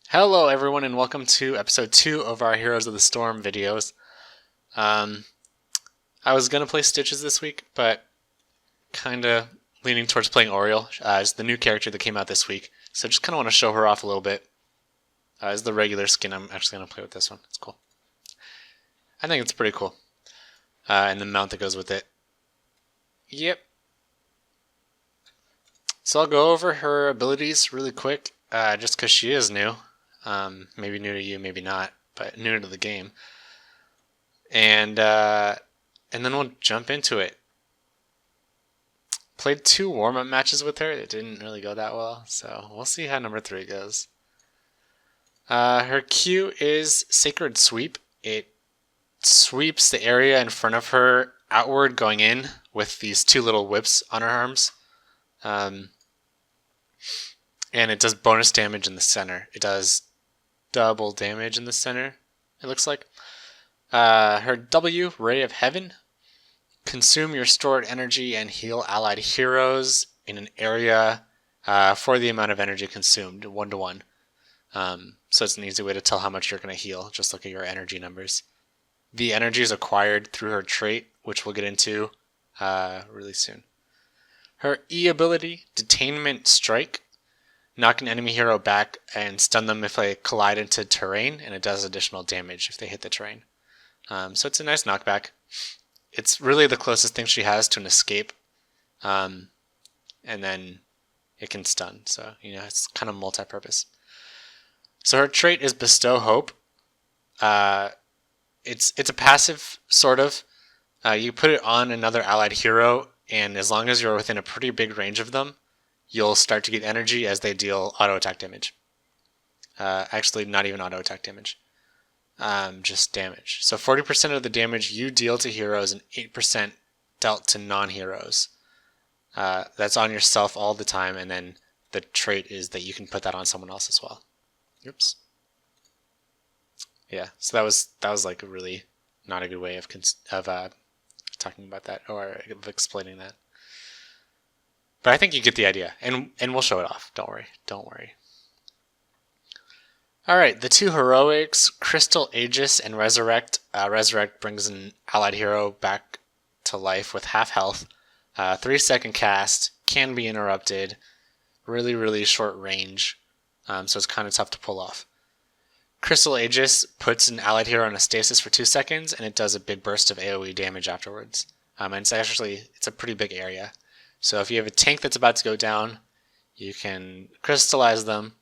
Hello everyone and welcome to episode 2 of our Heroes of the Storm videos. I was going to play Stitches this week, but kinda leaning towards playing Auriel as the new character that came out this week. So just kinda want to show her off a little bit. As the regular skin, I'm actually going to play with this one. It's cool. I think it's pretty cool. And the mount that goes with it. Yep. So I'll go over her abilities really quick, just because she is new. Maybe new to you, maybe not, but new to the game. And then we'll jump into it. Played 2 warm-up matches with her. It didn't really go that well, so we'll see how number 3 goes. Her Q is Sacred Sweep. It sweeps the area in front of her outward going in with these 2 little whips on her arms. And it does bonus damage in the center. It does double damage in the center, it looks like. Her W, Ray of Heaven. Consume your stored energy and heal allied heroes in an area for the amount of energy consumed, 1-to-1. So it's an easy way to tell how much you're going to heal. Just look at your energy numbers. The energy is acquired through her trait, which we'll get into really soon. Her E ability, Detainment Strike. Knock an enemy hero back and stun them if they collide into terrain, and it does additional damage if they hit the terrain. So it's a nice knockback. It's really the closest thing she has to an escape. And then it can stun. So, it's kind of multi-purpose. So her trait is Bestow Hope. It's a passive, sort of. You put it on another allied hero, and as long as you're within a pretty big range of them, you'll start to get energy as they deal auto-attack damage. Actually, not even auto-attack damage. Just damage. So 40% of the damage you deal to heroes and 8% dealt to non-heroes. That's on yourself all the time, and then the trait is that you can put that on someone else as well. Oops. Yeah, so that was like a really not a good way of talking about that or of explaining that. But I think you get the idea, and we'll show it off. Don't worry. Alright, the 2 heroics, Crystal Aegis and Resurrect. Resurrect brings an allied hero back to life with half health. 3-second cast, can be interrupted, really, really short range, so it's kind of tough to pull off. Crystal Aegis puts an allied hero in a stasis for 2 seconds, and it does a big burst of AoE damage afterwards. And it's a pretty big area. So if you have a tank that's about to go down, you can crystallize them.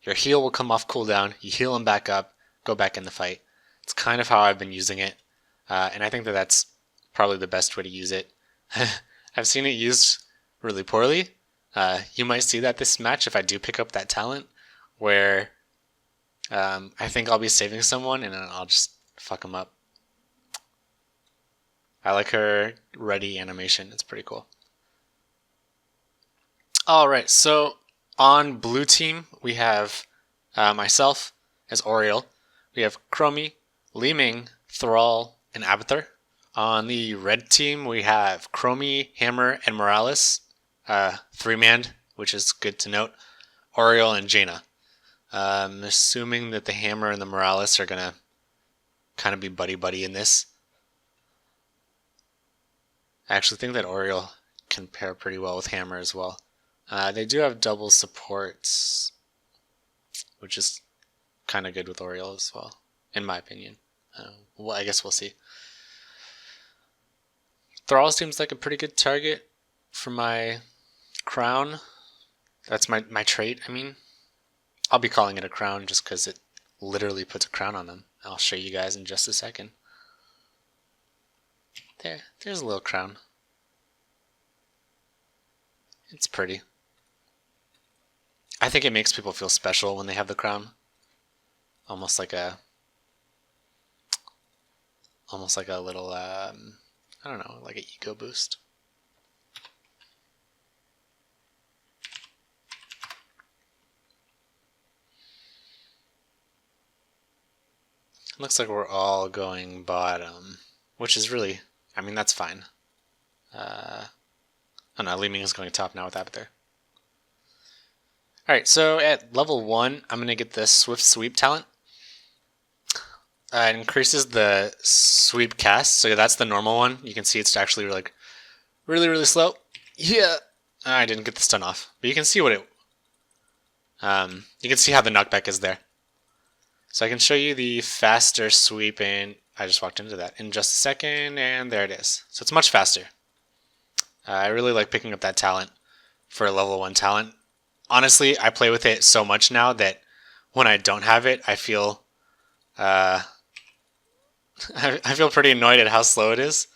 Your heal will come off cooldown. You heal them back up, go back in the fight. It's kind of how I've been using it. And I think that that's probably the best way to use it. I've seen it used really poorly. You might see that this match if I do pick up that talent, where I think I'll be saving someone and then I'll just fuck them up. I like her ready animation. It's pretty cool. Alright, so on blue team, we have myself as Auriel. We have Chromie, Li Ming, Thrall, and Abathur. On the red team, we have Chromie, Hammer, and Morales. 3-man, which is good to note. Auriel and Jaina. I'm assuming that the Hammer and the Morales are going to kind of be buddy-buddy in this. I actually think that Auriel can pair pretty well with Hammer as well. They do have double supports, which is kind of good with Auriel as well, in my opinion. Well, I guess we'll see. Thrall seems like a pretty good target for my crown. That's my trait, I mean. I'll be calling it a crown just because it literally puts a crown on them. I'll show you guys in just a second. There's a little crown. It's pretty. I think it makes people feel special when they have the crown. Almost like a little, I don't know, like an ego boost. Looks like we're all going bottom, which is really, I mean, that's fine. Oh no, Li Ming is going top now with Abathur. Alright, so at level 1, I'm going to get the Swift Sweep talent. It increases the sweep cast, so that's the normal one. You can see it's actually like really slow. Yeah, I didn't get the stun off, but you can see what it. You can see how the knockback is there. So I can show you the faster sweep in. I just walked into that in just a second, and there it is. So it's much faster. I really like picking up that talent for a level 1 talent. Honestly, I play with it so much now that when I don't have it, I feel I feel pretty annoyed at how slow it is.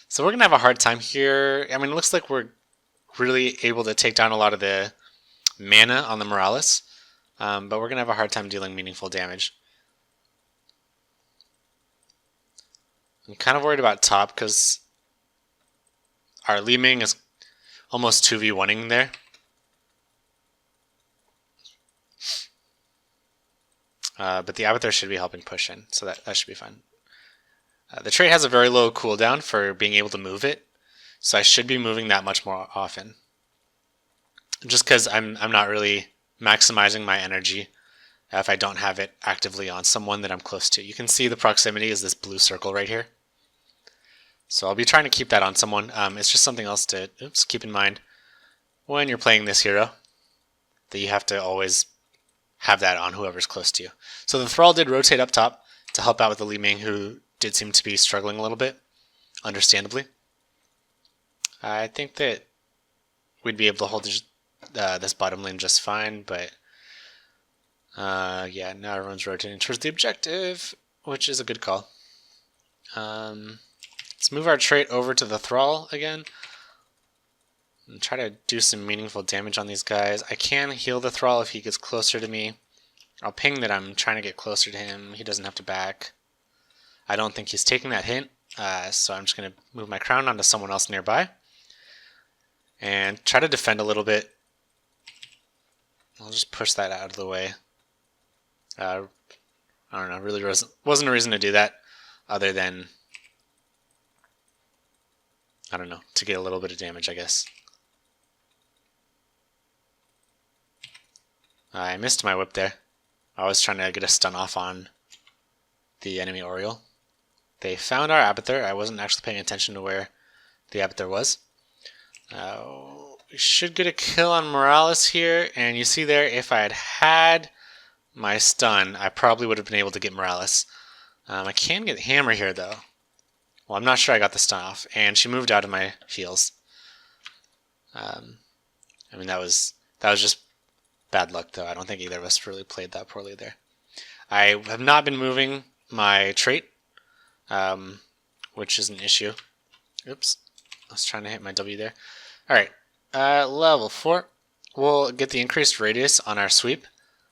So we're gonna have a hard time here. I mean, it looks like we're really able to take down a lot of the mana on the Morales, but we're gonna have a hard time dealing meaningful damage. I'm kind of worried about top because our Li Ming is almost 2v1ing there. But the Abathur should be helping push in, so that should be fine. The trait has a very low cooldown for being able to move it, so I should be moving that much more often. Just because I'm not really maximizing my energy if I don't have it actively on someone that I'm close to. You can see the proximity is this blue circle right here. So I'll be trying to keep that on someone. It's just something else to keep in mind when you're playing this hero, that you have to always have that on whoever's close to you. So the Thrall did rotate up top to help out with the Li Ming, who did seem to be struggling a little bit, understandably. I think that we'd be able to hold this bottom lane just fine, but yeah, now everyone's rotating towards the objective, which is a good call. Let's move our trait over to the Thrall again and try to do some meaningful damage on these guys. I can heal the Thrall if he gets closer to me. I'll ping that I'm trying to get closer to him. He doesn't have to back. I don't think he's taking that hint, so I'm just going to move my crown onto someone else nearby and try to defend a little bit. I'll just push that out of the way. I don't know, really wasn't a reason to do that other than, I don't know, to get a little bit of damage, I guess. I missed my whip there. I was trying to get a stun off on the enemy Auriel. They found our Abathur. I wasn't actually paying attention to where the Abathur was. We should get a kill on Morales here, and you see there, if I had had my stun, I probably would have been able to get Morales. I can get Hammer here, though. Well, I'm not sure I got the stun off, and she moved out of my heals. I mean, that was just bad luck, though. I don't think either of us really played that poorly there. I have not been moving my trait, which is an issue. Oops. I was trying to hit my W there. Alright, level 4. We'll get the increased radius on our sweep.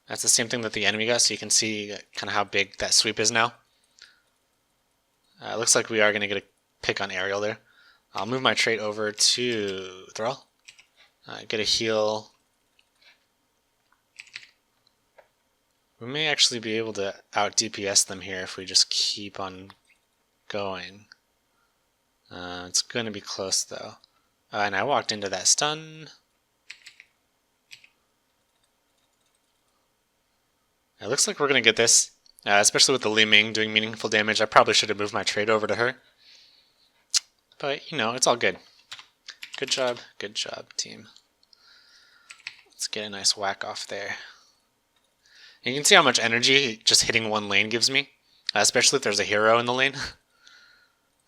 That's the same thing that the enemy got, so you can see kind of how big that sweep is now. Looks like we are going to get a pick on Auriel there. I'll move my trait over to Thrall. Get a heal. We may actually be able to out DPS them here if we just keep on going. It's going to be close though. And I walked into that stun. It looks like we're going to get this, especially with the Li Ming doing meaningful damage. I probably should have moved my trade over to her. But, you know, it's all good. Good job, team. Let's get a nice whack off there. And you can see how much energy just hitting one lane gives me, especially if there's a hero in the lane.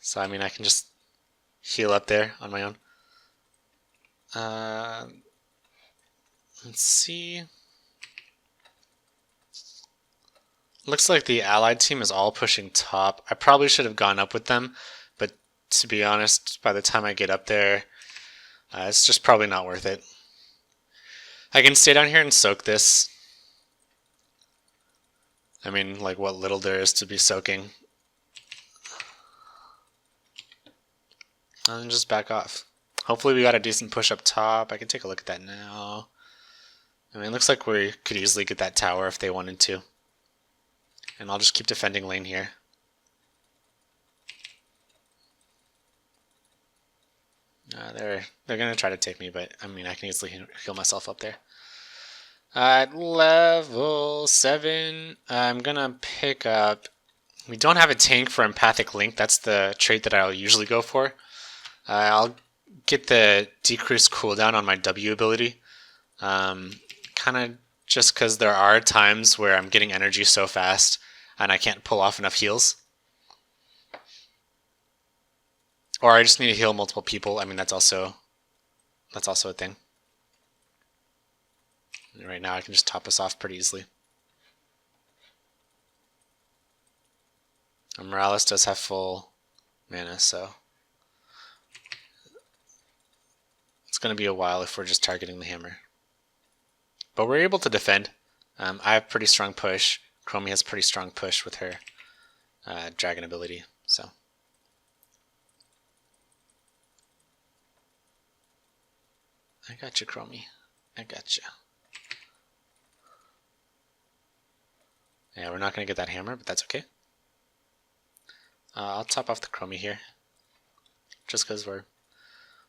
So, I mean, I can just heal up there on my own. Let's see. Looks like the allied team is all pushing top. I probably should have gone up with them, but to be honest, by the time I get up there, it's just probably not worth it. I can stay down here and soak this. I mean, like what little there is to be soaking. And then just back off. Hopefully we got a decent push up top. I can take a look at that now. I mean, it looks like we could easily get that tower if they wanted to. And I'll just keep defending lane here. They're gonna try to take me, but I mean I can easily heal myself up there. At level 7, I'm gonna pick up. We don't have a tank for Empathic Link. That's the trait that I'll usually go for. I'll get the decreased cooldown on my W ability. Kind of just because there are times where I'm getting energy so fast and I can't pull off enough heals. Or I just need to heal multiple people. I mean, that's also a thing. And right now I can just top us off pretty easily. Morales does have full mana, so it's going to be a while if we're just targeting the hammer. But we're able to defend. I have pretty strong push. Chromie has pretty strong push with her dragon ability, so. I got you, Chromie. I got you. Yeah, we're not going to get that hammer, but that's okay. I'll top off the Chromie here, just because we're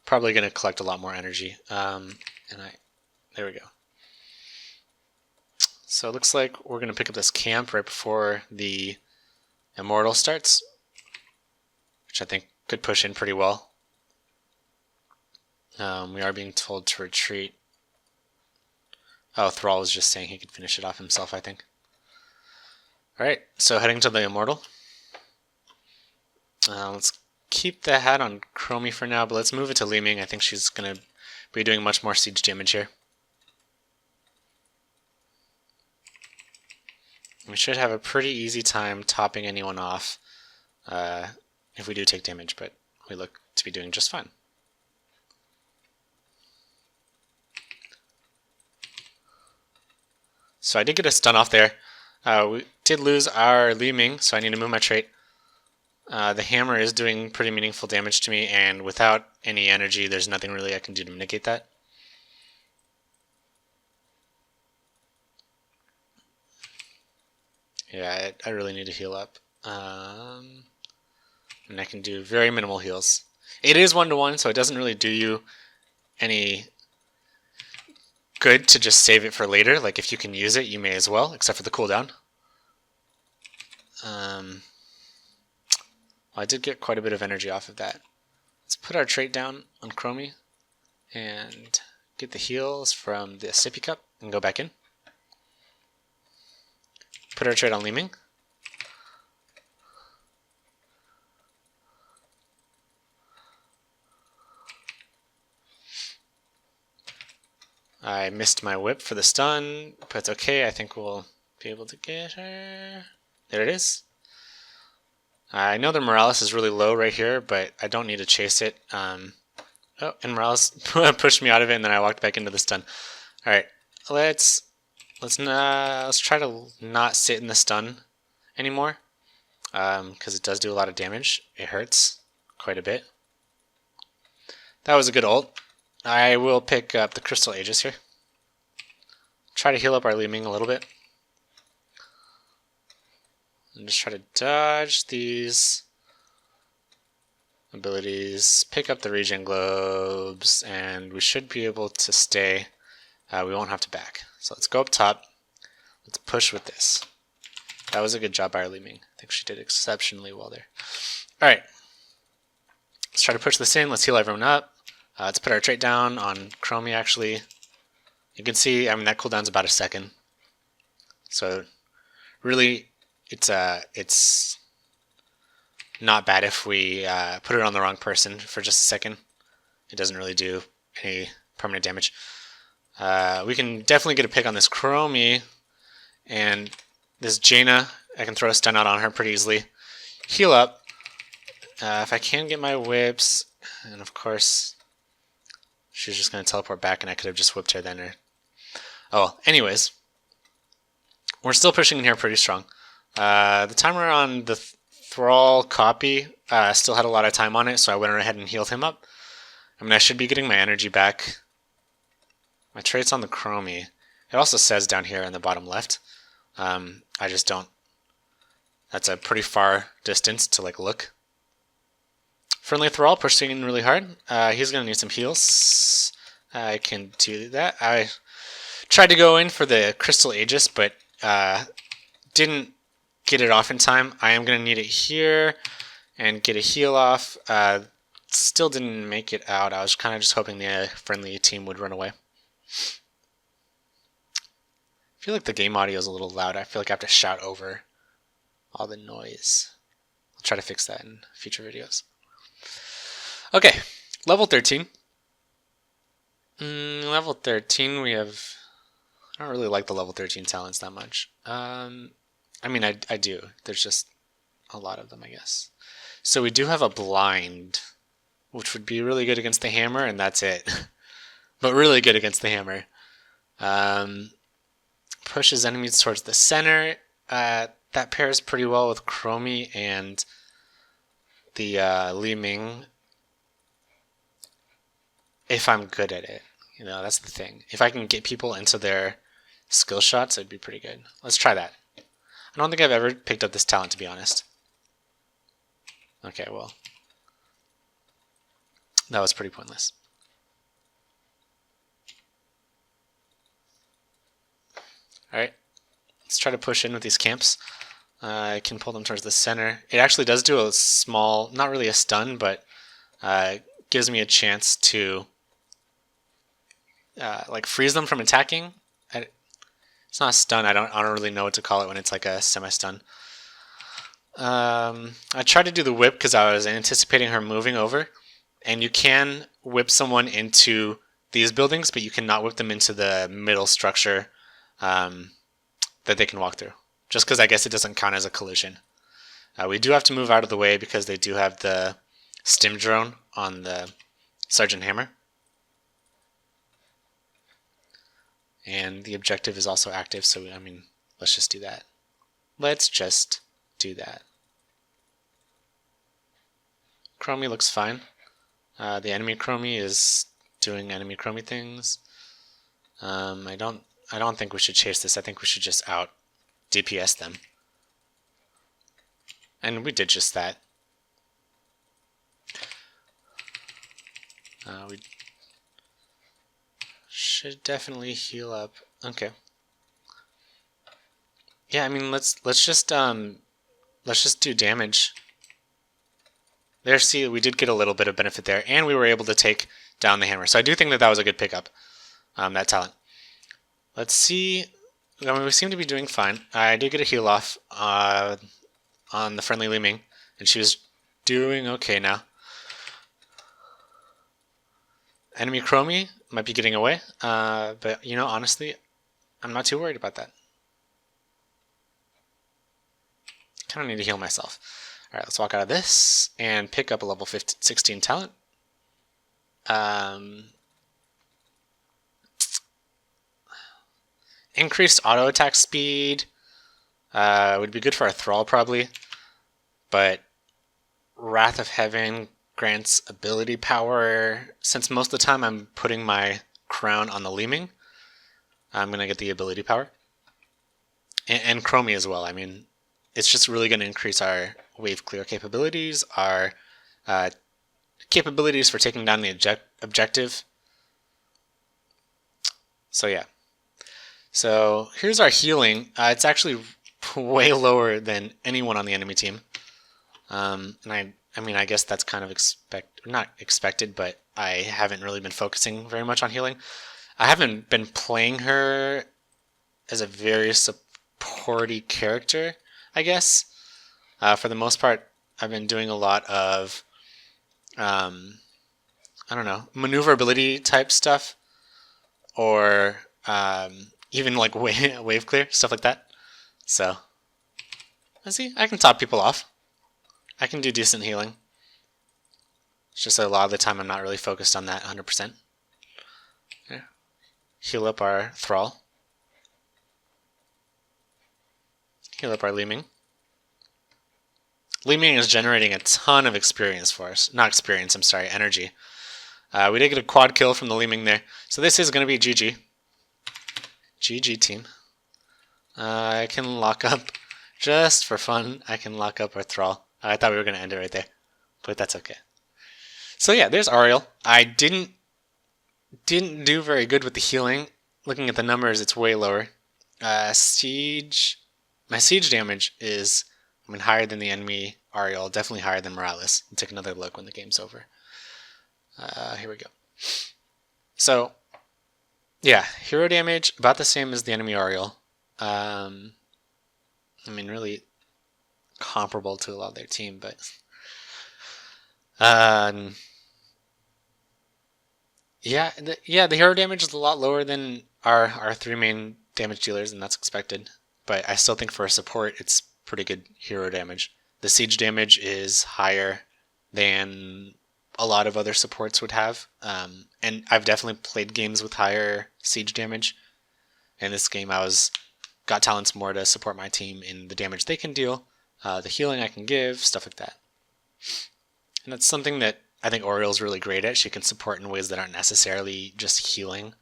probably going to collect a lot more energy. There we go. So it looks like we're going to pick up this camp right before the Immortal starts, which I think could push in pretty well. We are being told to retreat. Oh, Thrall was just saying he could finish it off himself, I think. Alright, so heading to the Immortal. Let's keep the hat on Chromie for now, but let's move it to Li Ming. I think she's going to be doing much more siege damage here. We should have a pretty easy time topping anyone off if we do take damage, but we look to be doing just fine. So I did get a stun off there. We did lose our Li Ming, so I need to move my trait. The hammer is doing pretty meaningful damage to me, and without any energy, there's nothing really I can do to mitigate that. Yeah, I really need to heal up. And I can do very minimal heals. It is 1-to-1, so it doesn't really do you any good to just save it for later. Like, if you can use it, you may as well, except for the cooldown. I did get quite a bit of energy off of that. Let's put our trait down on Chromie and get the heals from the sippy cup and go back in. Put our trait on Li Ming. I missed my whip for the stun, but it's okay. I think we'll be able to get her. There it is. I know the Morales is really low right here, but I don't need to chase it. Oh, and Morales pushed me out of it, and then I walked back into the stun. All right, let's try to not sit in the stun anymore, because it does do a lot of damage. It hurts quite a bit. That was a good ult. I will pick up the Crystal Aegis here. Try to heal up our Li Ming a little bit. And just try to dodge these abilities, pick up the regen globes, and we should be able to stay. We won't have to back. So let's go up top. Let's push with this. That was a good job by our Li Ming. I think she did exceptionally well there. Alright. Let's try to push this in. Let's heal everyone up. Let's put our trait down on Chromie, actually. You can see, I mean, that cooldown's about a second. So really, it's not bad if we put it on the wrong person for just a second. It doesn't really do any permanent damage. We can definitely get a pick on this Chromie, and this Jaina, I can throw a stun out on her pretty easily. Heal up. If I can get my whips, and of course, she's just going to teleport back, and I could have just whipped her then. Oh, well, anyways, we're still pushing in here pretty strong. The timer on the Thrall copy still had a lot of time on it, so I went ahead and healed him up. I mean, I should be getting my energy back. My trait's on the Chromie. It also says down here in the bottom left. I just don't. That's a pretty far distance to like look Friendly Thrall pushing in really hard. He's going to need some heals. I can do that. I tried to go in for the Crystal Aegis, but didn't get it off in time. I am going to need it here and get a heal off. Still didn't make it out. I was kind of just hoping the friendly team would run away. I feel like the game audio is a little loud. I feel like I have to shout over all the noise. I'll try to fix that in future videos. Okay, level 13. Level 13, we have... I don't really like the level 13 talents that much. I mean, I do. There's just a lot of them, I guess. So we do have a blind, which would be really good against the hammer, and that's it. But really good against the hammer. Pushes enemies towards the center. That pairs pretty well with Chromie and the Li Ming. If I'm good at it. You know, that's the thing. If I can get people into their skill shots, it'd be pretty good. Let's try that. I don't think I've ever picked up this talent, to be honest. Okay, well. That was pretty pointless. Alright. Let's try to push in with these camps. I can pull them towards the center. It actually does do a small, not really a stun, but gives me a chance to like freeze them from attacking. It's not a stun. I don't really know what to call it when it's like a semi-stun. I tried to do the whip because I was anticipating her moving over, and you can whip someone into these buildings, but you cannot whip them into the middle structure that they can walk through. Just because I guess it doesn't count as a collision. We do have to move out of the way because they do have the stim drone on the Sergeant Hammer. And the objective is also active, so I mean, let's just do that. Let's just do that. Chromie looks fine. The enemy Chromie is doing enemy Chromie things. I don't think we should chase this. I think we should just out DPS them. And we did just that. We should definitely heal up. Okay. Yeah, I mean, let's just do damage. There, see, we did get a little bit of benefit there, and we were able to take down the hammer. So I do think that that was a good pickup, that talent. Let's see. I mean, we seem to be doing fine. I did get a heal off on the friendly Li Ming, and she was doing okay now. Enemy Chromie might be getting away, but you know, honestly, I'm not too worried about that. Kind of need to heal myself. All right, let's walk out of this and pick up a level 16 talent. Increased auto attack speed would be good for our Thrall probably, but Wrath of Heaven grants ability power. Since most of the time I'm putting my crown on the Li Ming, I'm going to get the ability power. And Chromie as well. I mean, it's just really going to increase our wave clear capabilities, our capabilities for taking down the objective. So yeah. So here's our healing. It's actually way lower than anyone on the enemy team. And I mean, I guess that's kind of not expected, but I haven't really been focusing very much on healing. I haven't been playing her as a very supporty character, I guess. For the most part, I've been doing a lot of, I don't know, maneuverability type stuff, or even like wave clear, stuff like that. So, let's see, I can top people off. I can do decent healing. It's just a lot of the time I'm not really focused on that 100%. Yeah. Heal up our Thrall. Heal up our Li Ming. Li Ming is generating a ton of experience for us. Not experience, I'm sorry, energy. We did get a quad kill from the Li Ming there. So this is going to be GG. GG team. I can lock up, just for fun, I can lock up our Thrall. I thought we were going to end it right there, but that's okay. So yeah, there's Auriel. I didn't do very good with the healing. Looking at the numbers, it's way lower. Siege. My siege damage is, higher than the enemy Auriel, definitely higher than Morales. We'll take another look when the game's over. Here we go. So, yeah, hero damage about the same as the enemy Auriel. Really comparable to a lot of their team, but the hero damage is a lot lower than our three main damage dealers, and that's expected. But I still think for a support, it's pretty good hero damage. The siege damage is higher than a lot of other supports would have, and I've definitely played games with higher siege damage. In this game, I got talents more to support my team in the damage they can deal, the healing I can give, stuff like that. And that's something that I think Auriel's really great at. She can support in ways that aren't necessarily just healing.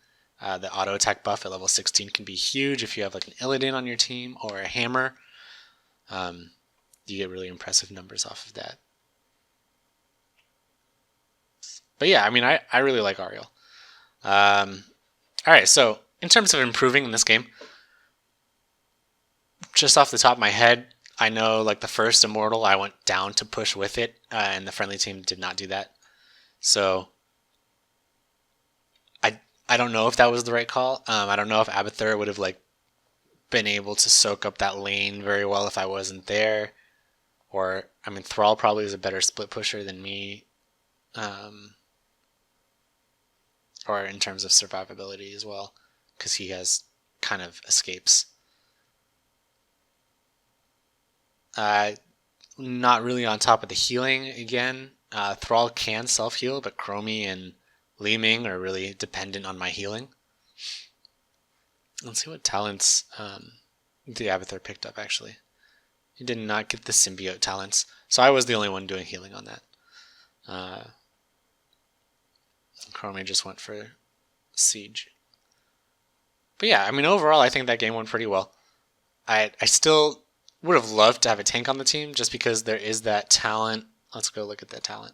The auto attack buff at level 16 can be huge if you have like an Illidan on your team or a hammer. You get really impressive numbers off of that. But yeah, I really like Auriel. Alright, so in terms of improving in this game, just off the top of my head, I know like the first Immortal I went down to push with it, and the friendly team did not do that. So I don't know if that was the right call. I don't know if Abathur would have like been able to soak up that lane very well if I wasn't there. Or Thrall probably is a better split pusher than me. Or in terms of survivability as well, because he has kind of escapes. Not really on top of the healing again. Thrall can self-heal, but Chromie and Li Ming are really dependent on my healing. Let's see what talents the Abathur picked up, actually. He did not get the symbiote talents, so I was the only one doing healing on that. Chromie just went for siege. But yeah, overall, I think that game went pretty well. I still would have loved to have a tank on the team, just because there is that talent. Let's go look at that talent.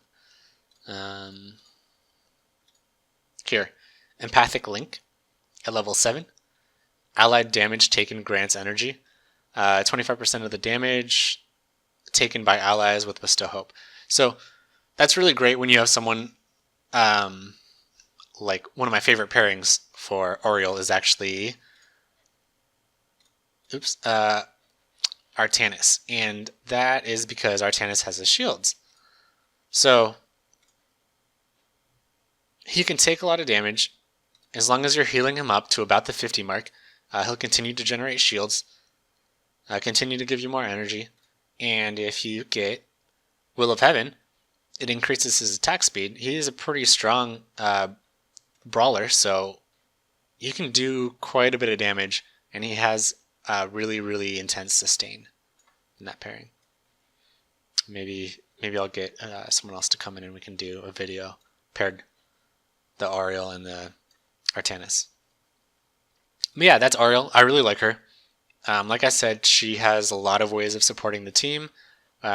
Here, Empathic Link at level 7. Allied damage taken grants energy. 25% of the damage taken by allies with Bestow Hope. So that's really great when you have someone, like one of my favorite pairings for Auriel is actually, Artanis. And that is because Artanis has his shields. So he can take a lot of damage. As long as you're healing him up to about the 50 mark, he'll continue to generate shields, continue to give you more energy, and if you get Will of Heaven, it increases his attack speed. He is a pretty strong brawler, so you can do quite a bit of damage, and he has really, really intense sustain in that pairing. Maybe I'll get someone else to come in and we can do a video paired the Auriel and the Artanis. But yeah, that's Auriel. I really like her. Like I said, she has a lot of ways of supporting the team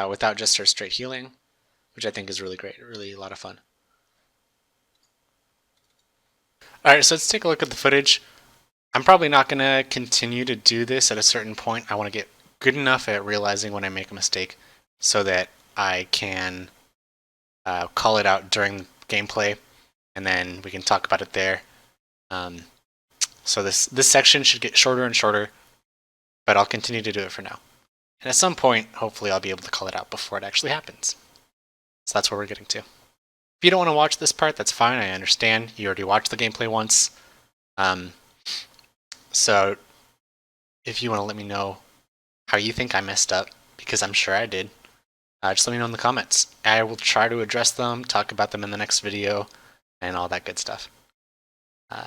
without just her straight healing, which I think is really great, really a lot of fun. Alright, so let's take a look at the footage. I'm probably not going to continue to do this at a certain point. I want to get good enough at realizing when I make a mistake so that I can call it out during gameplay, and then we can talk about it there. So this section should get shorter and shorter, but I'll continue to do it for now. And at some point, hopefully I'll be able to call it out before it actually happens. So that's where we're getting to. If you don't want to watch this part, that's fine. I understand. You already watched the gameplay once. So if you want to let me know how you think I messed up, because I'm sure I did, just let me know in the comments. I will try to address them, talk about them in the next video, and all that good stuff.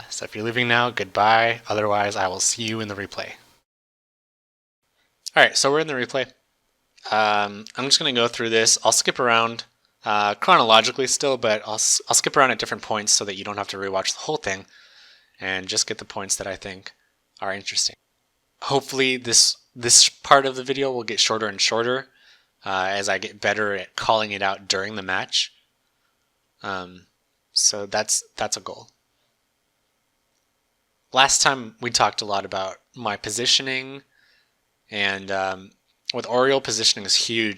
So if you're leaving now, goodbye. Otherwise, I will see you in the replay. Alright, so we're in the replay. I'm just going to go through this. I'll skip around chronologically still, but I'll skip around at different points so that you don't have to rewatch the whole thing and just get the points that I think are interesting. Hopefully this part of the video will get shorter and shorter as I get better at calling it out during the match. So that's a goal. Last time we talked a lot about my positioning, and with Auriel, positioning is huge.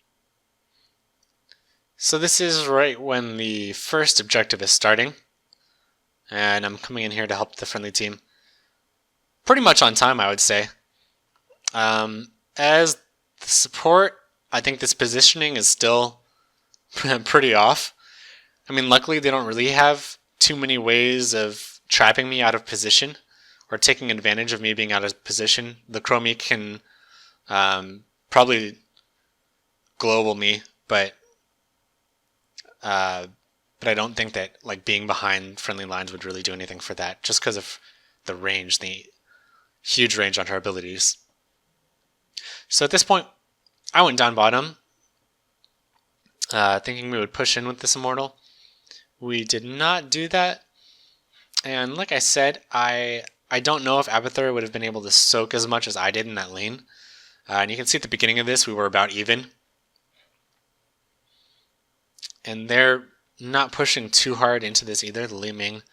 So this is right when the first objective is starting, and I'm coming in here to help the friendly team. Pretty much on time, I would say. As the support, I think this positioning is still pretty off. I mean, luckily they don't really have too many ways of trapping me out of position or taking advantage of me being out of position. The Chromie can probably global me, but I don't think that like being behind friendly lines would really do anything for that, just because of the range, the huge range on her abilities. So at this point, I went down bottom, thinking we would push in with this Immortal. We did not do that, and like I said, I don't know if Abathur would have been able to soak as much as I did in that lane. And you can see at the beginning of this, we were about even. And they're not pushing too hard into this either. The Li Ming,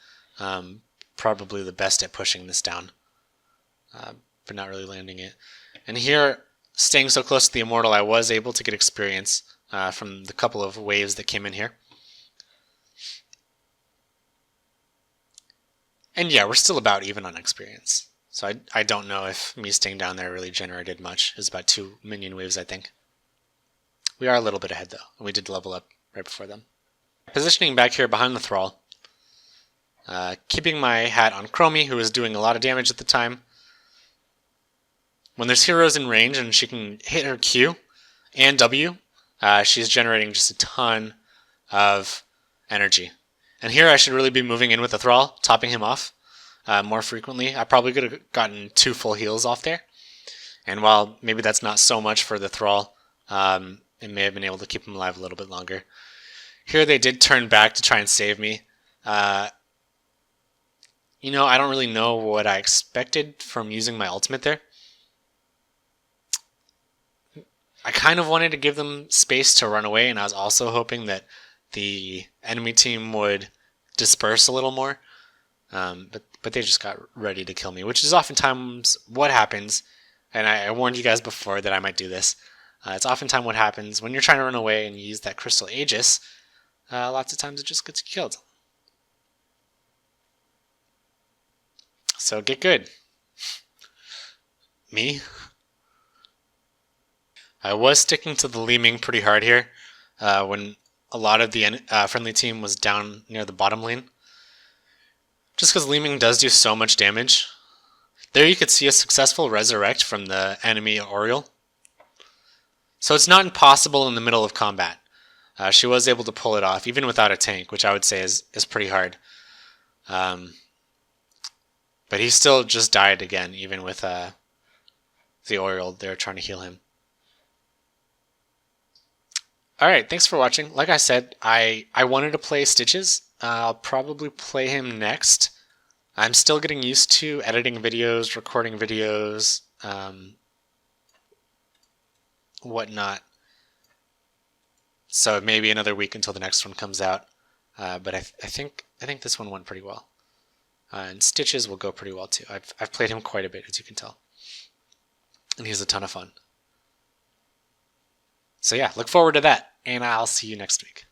probably the best at pushing this down, but not really landing it. And here, staying so close to the Immortal, I was able to get experience from the couple of waves that came in here. And yeah, we're still about even on experience. So I don't know if me staying down there really generated much. It was about 2 minion waves, I think. We are a little bit ahead, though, and we did level up right before them. Positioning back here behind the Thrall. Keeping my hat on Chromie, who was doing a lot of damage at the time. When there's heroes in range and she can hit her Q and W, she's generating just a ton of energy. And here I should really be moving in with the Thrall, topping him off more frequently. I probably could have gotten 2 full heals off there. And while maybe that's not so much for the Thrall, it may have been able to keep him alive a little bit longer. Here they did turn back to try and save me. You know, I don't really know what I expected from using my ultimate there. I kind of wanted to give them space to run away, and I was also hoping that the enemy team would disperse a little more. But they just got ready to kill me, which is oftentimes what happens. And I warned you guys before that I might do this. It's oftentimes what happens when you're trying to run away and you use that Crystal Aegis. Lots of times it just gets killed. So get good. Me? I was sticking to the Li Ming pretty hard here when a lot of the friendly team was down near the bottom lane. Just because Li Ming does do so much damage. There you could see a successful resurrect from the enemy Auriel. So it's not impossible in the middle of combat. She was able to pull it off, even without a tank, which I would say is pretty hard. But he still just died again, even with the Auriel there trying to heal him. Alright, thanks for watching. Like I said, I wanted to play Stitches. I'll probably play him next. I'm still getting used to editing videos, recording videos, whatnot. So maybe another week until the next one comes out. But I think this one went pretty well. And Stitches will go pretty well too. I've played him quite a bit, as you can tell. And he's a ton of fun. So yeah, look forward to that, and I'll see you next week.